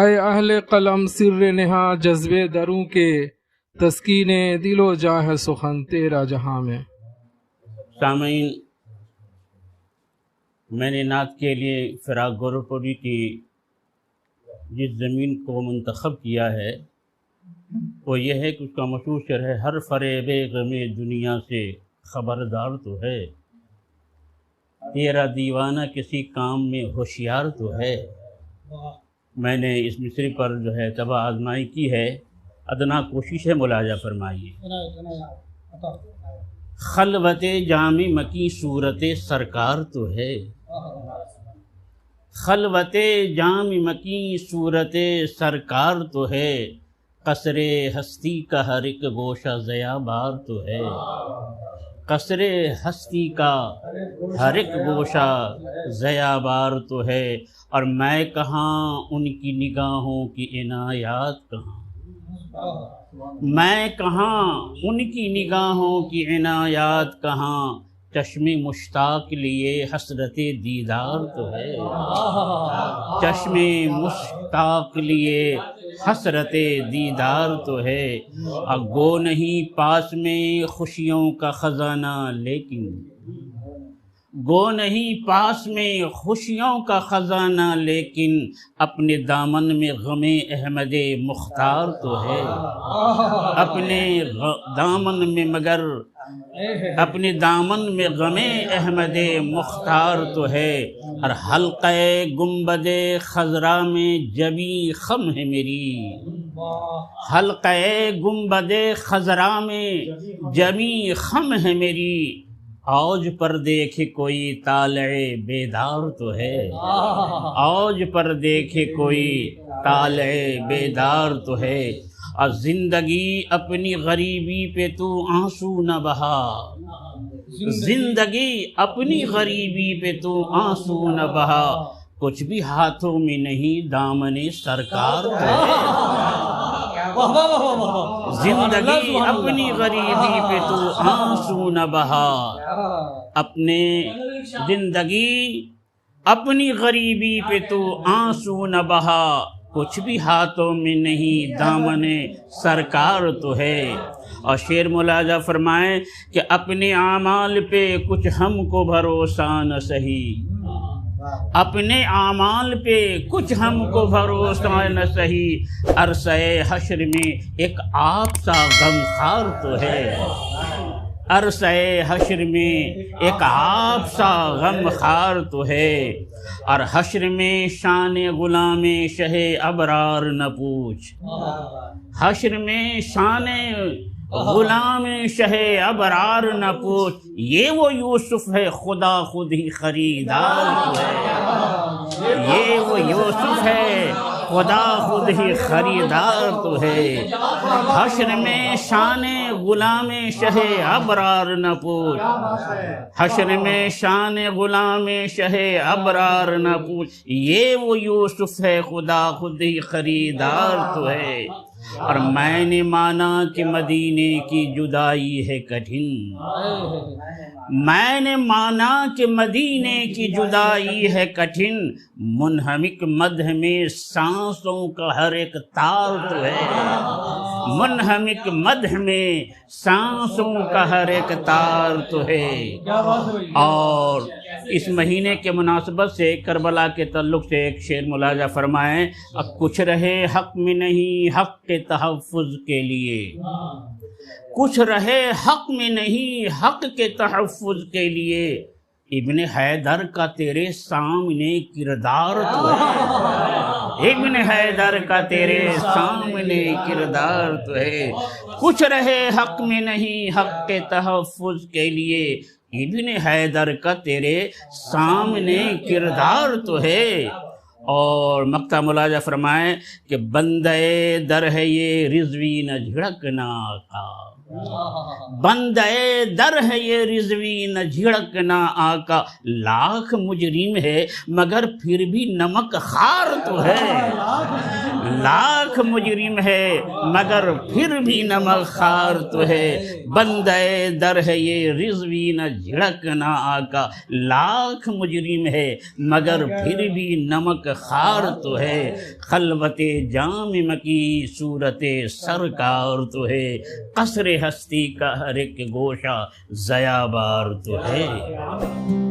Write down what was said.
اے اہل قلم سر نہا جذبے دروں کے، تسکین دل و جاں ہے سخن تیرا جہاں میں۔ سامعین، میں نے نعت کے لیے فراق گورپوری کی جس زمین کو منتخب کیا ہے وہ یہ ہے کہ اس کا مشہور شعر ہے، ہر فریب غم دنیا سے خبردار تو ہے، تیرا دیوانہ کسی کام میں ہوشیار تو ہے۔ میں نے اس مصرے پر جو ہے طبع آزمائی کی ہے، ادنا کوشش ہے، ملاحظہ فرمائیے۔ خلوت جام مکی صورت سرکار تو ہے، خلوت جام مکی صورت سرکار تو ہے، قصر ہستی کا ہر ایک گوشہ ضیا بار تو ہے، قصر ہستی کا ہر ایک گوشہ ضیا بار تو ہے، اور میں کہاں ان کی نگاہوں کی عنایات کہاں، میں کہاں ان کی نگاہوں کی عنایات کہاں، چشم مشتاق لیے حسرت دیدار تو ہے، چشم مشتاق لیے حسرت دیدار تو ہے، گو نہیں پاس میں خوشیوں کا خزانہ لیکن، گو نہیں پاس میں خوشیوں کا خزانہ لیکن، اپنے دامن میں غم احمد مختار تو ہے، اپنے دامن میں مگر اپنے دامن میں غم احمد مختار تو ہے، اور حلقہ گنبد خضرا میں جبیں خم ہے میری، حلقہ گنبد خضرا میں جبیں خم ہے میری، اوج پر دیکھے کوئی طالع بیدار تو ہے، اوج پر دیکھے کوئی طالع بیدار تو ہے، اور زندگی اپنی غریبی پہ تو آنسو نہ بہا، زندگی اپنی غریبی پہ تو آنسو نہ بہا، کچھ بھی ہاتھوں میں نہیں دامن سرکار تو ہے، زندگی اپنی غریبی پہ تو آنسو نہ بہا، اپنے زندگی اپنی غریبی پہ تو آنسو نہ بہا، کچھ بھی ہاتھوں میں نہیں دامن سرکار تو ہے۔ اور شعر ملاحظہ فرمائیں کہ اپنے اعمال پہ کچھ ہم کو بھروسہ نہ سہی، اپنے اعمال پہ کچھ ہم کو بھروسہ نہ سہی، عرصہ حشر میں ایک آپ سا غمخوار تو ہے، عرصہ حشر میں ایک آپ سا غمخوار تو ہے، اور حشر میں شان غلام شہ ابرار نہ پوچھ، حشر میں شان غلام شہ ابرار نہ پوچھ، یہ وہ یوسف ہے خدا خود ہی خریدار تو ہے، یہ وہ یوسف ہے خدا خود ہی خریدار تو ہے، حشر میں شان غلام شہ ابرار نہ پوچھ، حشر میں شان غلام شہ ابرار نہ پوچھ، یہ وہ یوسف ہے خدا خود ہی خریدار تو ہے، اور میں نے مانا کہ مدینے کی جدائی ہے کٹھن، میں نے مانا کہ مدینے کی جدائی ہے کٹھن، منہمک مدح میں سانسوں کا ہر ایک تار تو ہے، منہمک مدح میں سانسوں کا ہر ایک تار تو ہے۔ اور اس مہینے کے مناسبت سے کربلا کے تعلق سے ایک شعر ملاحظہ فرمائیں، اب کچھ رہے حق میں نہیں حق کے تحفظ کے لیے، کچھ رہے حق میں نہیں حق کے تحفظ کے لیے، ابن حیدر کا تیرے سامنے کردار تو ہے، ابن حیدر کا تیرے سامنے کردار تو ہے، کچھ رہے حق میں نہیں حق کے تحفظ کے لیے، ابن حیدر کا تیرے سامنے کردار تو ہے۔ اور مقطع ملاحظہ فرمائیں کہ بندے در ہے یہ رضوی نہ جھڑکنا آقا، بندے در ہے یہ رضوی نہ جھڑکنا آقا، لاکھ مجرم ہے مگر پھر بھی نمک خار تو ہے، لاکھ مجرم ہے مگر پھر بھی نمک خار تو ہے، بندے در ہے یہ رضوی نہ جھڑکنا آقا، لاکھ مجرم ہے مگر پھر بھی نمک خار تو ہے، خلوت جام مکی صورت سرکار تو ہے، قصر ہستی کا ہر ایک گوشہ ضیا بار تو ہے۔